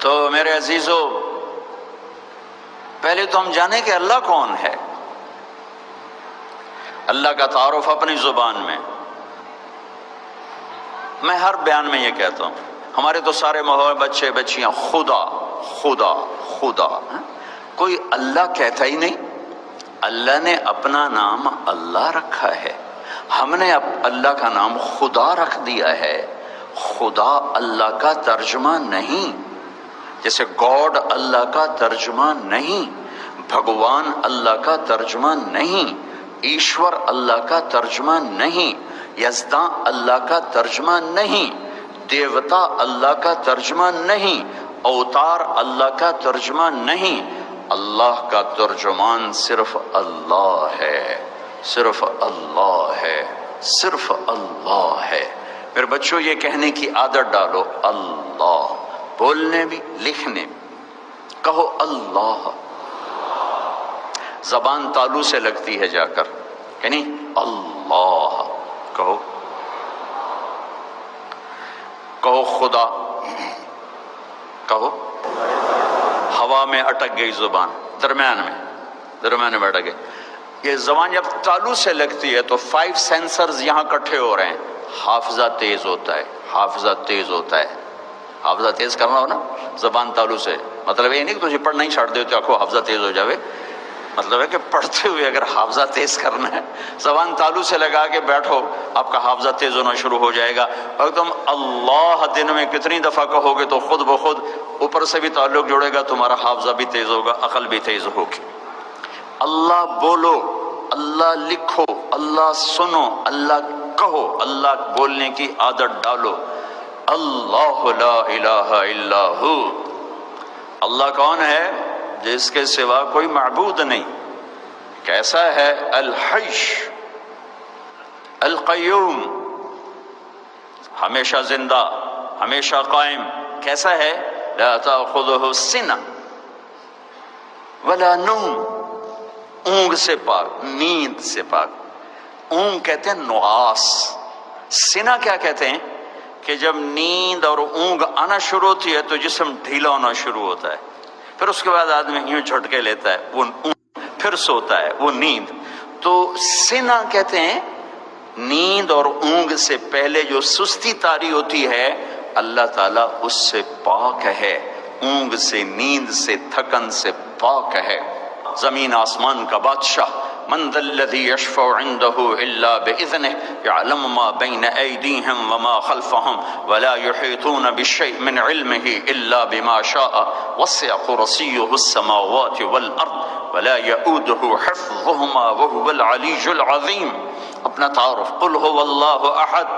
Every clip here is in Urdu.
تو میرے عزیزو، پہلے تو ہم جانیں کہ اللہ کون ہے۔ اللہ کا تعارف اپنی زبان میں، میں ہر بیان میں یہ کہتا ہوں، ہمارے تو سارے ماحول بچے بچیاں خدا خدا خدا، کوئی اللہ کہتا ہی نہیں۔ اللہ نے اپنا نام اللہ رکھا ہے، ہم نے اللہ کا نام خدا رکھ دیا ہے۔ خدا اللہ کا ترجمہ نہیں، جیسے گاڈ اللہ کا ترجمہ نہیں، بھگوان اللہ کا ترجمہ نہیں، ایشور اللہ کا ترجمہ نہیں، یزداں اللہ کا ترجمہ نہیں، دیوتا اللہ کا ترجمہ نہیں، اوتار اللہ کا ترجمہ نہیں۔ اللہ کا ترجمان صرف اللہ ہے، صرف اللہ ہے، صرف اللہ ہے۔ میرے بچوں، یہ کہنے کی عادت ڈالو، اللہ، بولنے بھی لکھنے بھی کہو اللہ۔ زبان تالو سے لگتی ہے جا کر، یعنی اللہ کہو، کہو خدا، کہو۔ ہوا میں اٹک گئی زبان، درمیان میں اٹک گئی۔ یہ زبان جب تالو سے لگتی ہے تو 5 سینسرز یہاں کٹھے ہو رہے ہیں، حافظہ تیز ہوتا ہے، حافظہ تیز ہوتا ہے۔ حافظہ تیز کرنا ہو نا زبان تالو سے، مطلب یہ نہیں کہ تجھے پڑھنا ہی چھاڑ دے تو آنکھوں حافظہ تیز ہو جاوے، مطلب ہے کہ پڑھتے ہوئے اگر حافظہ تیز کرنا ہے، زبان تالو سے لگا کے بیٹھو، آپ کا حافظہ تیز ہونا شروع ہو جائے گا۔ اور تم اللہ دن میں کتنی دفعہ کہو گے تو خود بخود اوپر سے بھی تعلق جڑے گا، تمہارا حافظہ بھی تیز ہوگا، عقل بھی تیز ہوگی۔ اللہ بولو، اللہ لکھو، اللہ سنو، اللہ کہو، اللہ بولنے کی عادت ڈالو۔ اللہ لا الہ الا ہو، اللہ کون ہے؟ جس کے سوا کوئی معبود نہیں۔ کیسا ہے؟ الحی القیوم، ہمیشہ زندہ، ہمیشہ قائم۔ کیسا ہے؟ لا تأخذہ سنہ ولا نوم، اونگ سے پاک، نیند سے پاک۔ اونگ کہتے ہیں نعاس، سنہ کیا کہتے ہیں؟ کہ جب نیند اور اونگ آنا شروع ہوتی ہے تو جسم ڈھیلا ہونا شروع ہوتا ہے، پھر اس کے بعد آدمی یوں جھٹکے لیتا ہے، وہ پھر سوتا ہے، وہ نیند۔ تو سنہ کہتے ہیں نیند اور اونگ سے پہلے جو سستی طاری ہوتی ہے، اللہ تعالیٰ اس سے پاک ہے، اونگ سے، نیند سے، تھکن سے پاک ہے۔ زمین آسمان کا بادشاہ، من ذا الذی یشفع عنده الا باذنہ یعلم ما بین ایدیہم وما خلفہم ولا یحیطون بشیء من علمہ الا بما شاء وسع کرسیہ السماوات والارض ولا یؤودہ حفظہما وهو العلی العظیم۔ اپنا تعارف، قل هو اللہ احد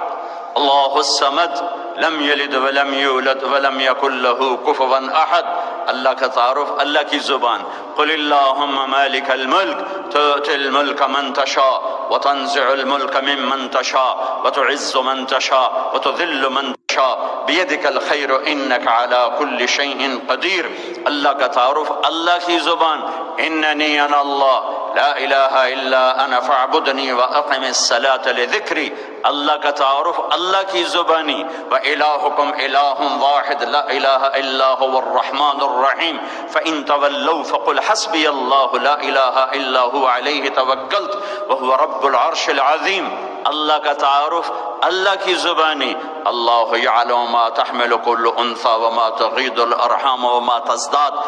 اللہ الصمد لم یلد ولم یولد ولم یکن له کفوا احد۔ اللہ کا تعارف، اللہ کی زبان، قل اللہم مالک الملک تؤتی الملک من تشاء وتنزع الملک ممن تشاء وتعز من تشاء وتذل من تشاء بیدک الخیر انک علی کل شیء قدیر۔ اللہ کا تعارف، اللہ کی زبان، اننی انا اللہ لا الہ الا انا فاعبدنی واقم الصلاۃ لذکری۔ اللہ کا تعارف، اللہ کی زبانی، وَإِلَٰهُكُمْ إِلَٰهٌ وَاحِدٌ لَا إِلَٰهَ إِلَّا هُوَ الرَّحْمَٰنُ الرَّحِيمُ فَإِن تَوَلَّوْا فَقُلْ حَسْبِيَ اللَّهُ لَا إِلَٰهَ إِلَّا هُوَ عَلَيْهِ تَوَكَّلْتُ وَهُوَ رَبُّ الْعَرْشِ الْعَظِيمِ۔ اللہ کا تعارف، اللہ کی زبانی، اللہ یعلم ما تحمل كل انثى وما تغيض الارحام وما تزداد،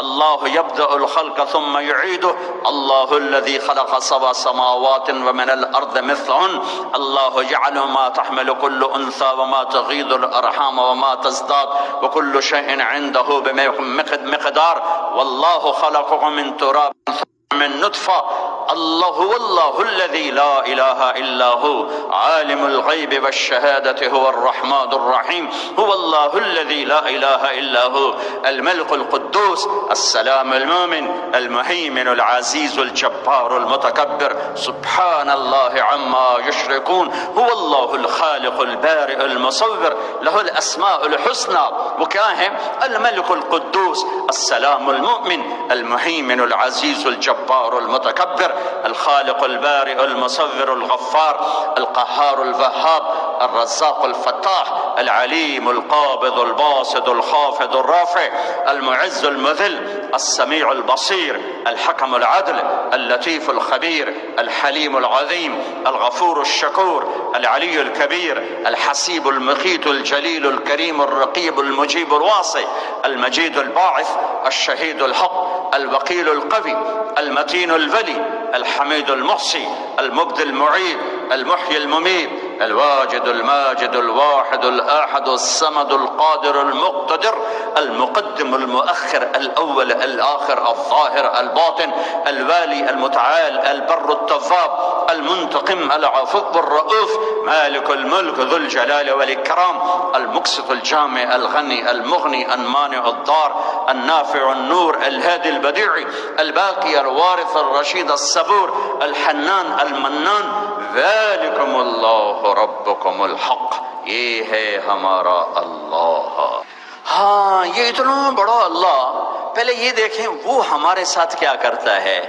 اللہ یبدأ الخلق ثم يعيده، اللہ الذي خلق سبع سماوات ومن الارض مثلهن، اللہ يعلم ما تحمل كل انثى وما تغيض الارحام وما تزداد وكل شيء عنده بمقدار، والله خلقكم من تراب من نطفة، اللہ واللہ الذی لا الہ الا ہو عالم الغیب والشہادة هو الرحمن الرحیم، هو اللہ الذی لا الہ الا ہو الملک القدوس السلام المؤمن المہیمن العزیز الجبار المتکبر، سبحان اللہ عما یشرکون، هو اللہ الخالق البارئ المصور، له الاسماء الحسنى۔ وہ کیا ہیں؟ الملک القدوس السلام المؤمن المہیمن العزیز الجبار المتکبر، الخالق البارئ المصور الغفار القهار الوهاب، الرزاق الفتاح العليم القابض الباسط الخافض الرافع المعز المذل السميع البصير الحكم العدل اللطيف الخبير الحليم العظيم الغفور الشكور العلي الكبير الحسيب المقيت الجليل الكريم الرقيب المجيب الواصي المجيد الباعث الشهيد الحق الوكيل القوي المتين الولي الحميد المحصي المبدي المعيد المحيي المميت الواجد الماجد الواحد الآحد الصمد القادر المقتدر المقدم المؤخر الأول الآخر الظاهر الباطن الوالي المتعال البر التواب المنتقم العفو الرؤوف مالك الملك ذو الجلال والإكرام المقسط الجامع الغني المغني المانع الضار النافع النور الهادي البديع الباقي الوارث الرشيد الصبور الحنان المنان ذلكم اللہ ربکم الحق، یہ ہے ہمارا اللہ۔ ہاں یہ اتنا بڑا اللہ، پہلے یہ دیکھیں وہ ہمارے ساتھ کیا کرتا ہے،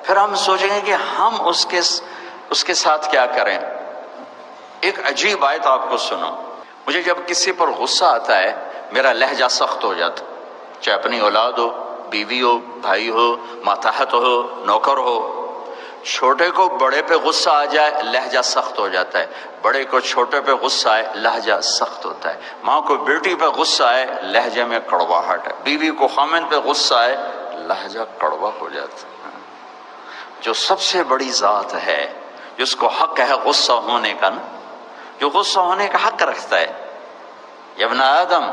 پھر ہم سوچیں گے کہ ہم اس کے ساتھ کیا کریں۔ ایک عجیب آیت آپ کو سنو، مجھے جب کسی پر غصہ آتا ہے میرا لہجہ سخت ہو جاتا، چاہے اپنی اولاد ہو، بیوی ہو، بھائی ہو، ماتحت ہو، نوکر ہو۔ چھوٹے کو بڑے پہ غصہ آ جائے لہجہ سخت ہو جاتا ہے، بڑے کو چھوٹے پہ غصہ آئے لہجہ سخت ہوتا ہے، ماں کو بیٹی پہ غصہ آئے لہجے میں کڑواہٹ ہے، بیوی کو خامن پہ غصہ آئے لہجہ کڑوا ہو جاتا ہے۔ جو سب سے بڑی ذات ہے جس کو حق ہے غصہ ہونے کا نا، جو غصہ ہونے کا حق رکھتا ہے، یا ابن آدم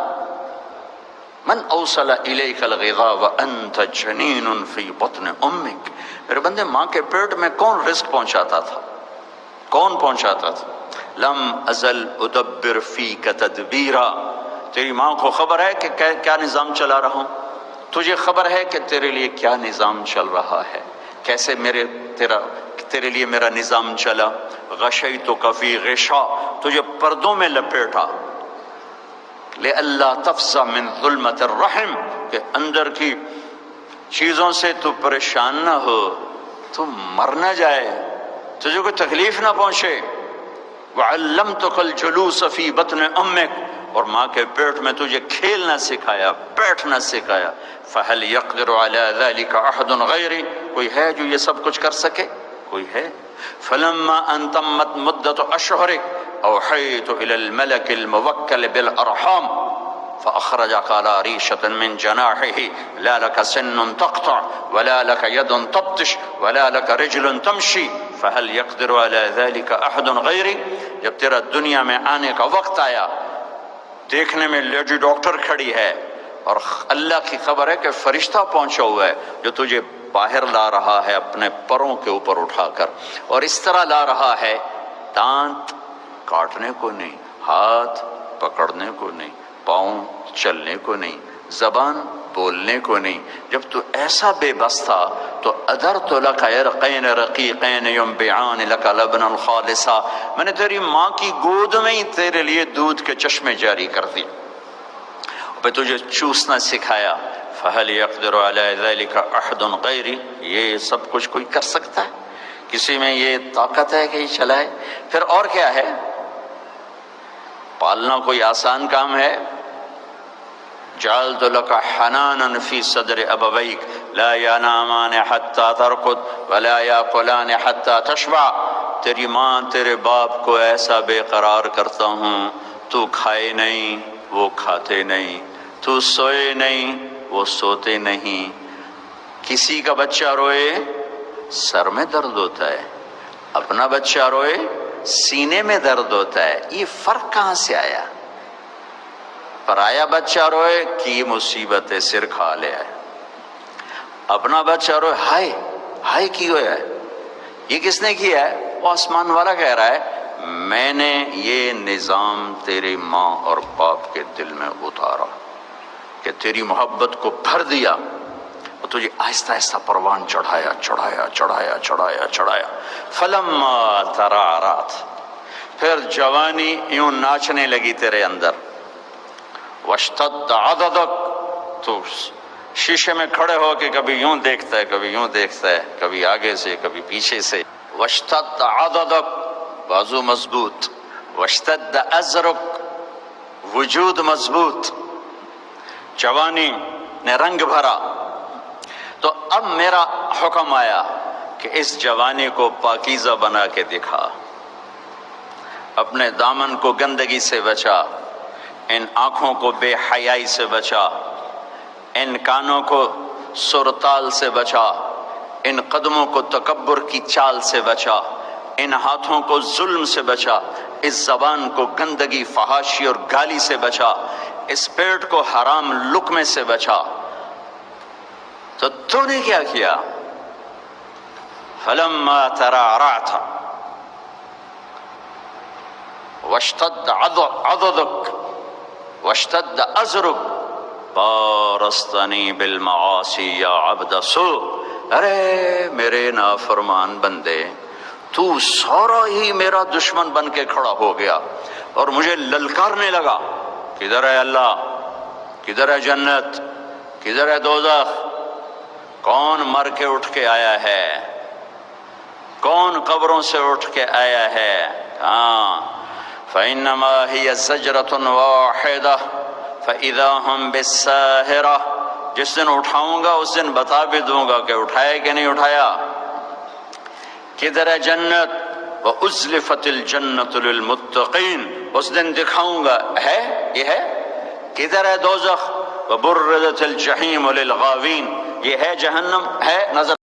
من اوصل الیک الغذاء وانت جنین فی بطن امک، میرے بندے ماں کے پیٹ میں کون رزق پہنچاتا تھا، کون پہنچاتا تھا؟ لم ازل ادبر فیک تدبیرا، تیری ماں کو خبر ہے کہ کیا نظام چلا رہا ہوں، تجھے خبر ہے کہ تیرے لیے کیا نظام چل رہا ہے، کیسے تیرے لیے میرا نظام چلا۔ غشیتک فی غشا، تجھے پردوں میں لپیٹا، لئلا تفزع من ظلمت الرحم، کہ اندر کی چیزوں سے تو پریشان نہ ہو، تو مر نہ جائے، تجھے کوئی تکلیف نہ پہنچے۔ وعلمتک الجلوس فی بطن امک، اور ماں کے پیٹ میں تجھے کھیلنا سکھایا، بیٹھنا سکھایا۔ فہل یقدر علی ذلک احد غیری، کوئی ہے جو یہ سب کچھ کر سکے؟ کوئی ہے؟ فلما ان تمت مدت اشہرک اوحیت الی الملک الموکل بالارحام فأخرجك على ريشة من جناحه لا لك سن تقطع ولا لك يد تبطش ولا لك رجل تمشي فهل يقدر على ذلك أحد غيري۔ جب تیرا دنیا میں آنے کا وقت آیا، دیکھنے میں لیڈی ڈاکٹر کھڑی ہے اور اللہ کی خبر ہے کہ فرشتہ پہنچا ہوا ہے جو تجھے باہر لا رہا ہے اپنے پروں کے اوپر اٹھا کر، اور اس طرح لا رہا ہے، دانت کاٹنے کو نہیں، ہاتھ پکڑنے کو نہیں، پاؤں چلنے کو نہیں، زبان بولنے کو نہیں۔ جب تو ایسا بے بس تھا تو ادرت لک عرقین رقیقین ینبعان لک لبنا خالصا، میں نے تیری ماں کی گود میں ہی تیرے لیے دودھ کے چشمے جاری کر دی، پھر تجھے چوسنا سکھایا۔ فہل یقدر علی ذلک احد غیری، یہ سب کچھ کوئی کر سکتا ہے؟ کسی میں یہ طاقت ہے کہ یہ چلائے؟ پھر اور کیا ہے؟ پالنا کوئی آسان کام ہے؟ جعلت لك حنانا في صدر ابويك لا ينامان حتى ترقد ولا ياكلان حتى تشبع، تیری ماں تیرے باپ کو ایسا بے قرار کرتا ہوں، تو کھائے نہیں وہ کھاتے نہیں، تو سوئے نہیں وہ سوتے نہیں۔ کسی کا بچہ روئے سر میں درد ہوتا ہے، اپنا بچہ روئے سینے میں درد ہوتا ہے، یہ فرق کہاں سے آیا؟ پرایا بچہ روئے کی مصیبت سر کھا لے ہے، اپنا بچہ روئے ہائے ہائے کی ہوا ہے، یہ کس نے کیا ہے؟ وہ آسمان والا کہہ رہا ہے میں نے یہ نظام تیری ماں اور باپ کے دل میں اتارا کہ تیری محبت کو بھر دیا، اور تجھے آہستہ آہستہ پروان چڑھایا چڑھایا چڑھایا چڑھایا چڑھایا۔ فلما ترعرعت، پھر جوانی یوں ناچنے لگی تیرے اندر۔ واشتد عضدک، تو شیشے میں کھڑے ہو کے کبھی یوں دیکھتا ہے کبھی یوں دیکھتا ہے، کبھی آگے سے کبھی پیچھے سے۔ واشتد عضدک، بازو مضبوط، واشتد ازرق، وجود مضبوط، جوانی نے رنگ بھرا. تو اب میرا حکم آیا کہ اس جوانی کو پاکیزہ بنا کے دکھا، اپنے دامن کو گندگی سے بچا، ان آنکھوں کو بے حیائی سے بچا، ان کانوں کو سرتال سے بچا، ان قدموں کو تکبر کی چال سے بچا، ان ہاتھوں کو ظلم سے بچا، اس زبان کو گندگی، فحاشی اور گالی سے بچا، اس پیٹ کو حرام لقمے سے بچا. تو تو نے کیا کیا؟ فلما ترعرعت واشتد عضدك واشتد ازرق بارزتنی بالمعاصی یا عبد سوء. ارے میرے نافرمان بندے، تو سارا ہی میرا دشمن بن کے کھڑا ہو گیا اور مجھے للکارنے لگا، کدھر ہے اللہ، کدھر ہے جنت، کدھر ہے دوزخ، کون مر کے اٹھ کے آیا ہے، کون قبروں سے اٹھ کے آیا ہے. ہاں، فَإِنَّمَا هِيَ زَجْرَةٌ وَاحِدَةٌ فَإِذَا هُمْ بِالسَّاهِرَةِ. جس دن اٹھاؤں گا اس دن بتا بھی دوں گا کہ اٹھایا کہ نہیں اٹھایا. کدھر ہے جنت؟ وَأُزْلِفَتِ الْجَنَّةُ لِلْمُتَّقِينَ. اس دن دکھاؤں گا، ہے یہ ہے. کدھر ہے دوزخ؟ وَبُرِّزَتِ الْجَحِيمُ لِلْغَاوِينَ. یہ ہے جہنم، ہے نظر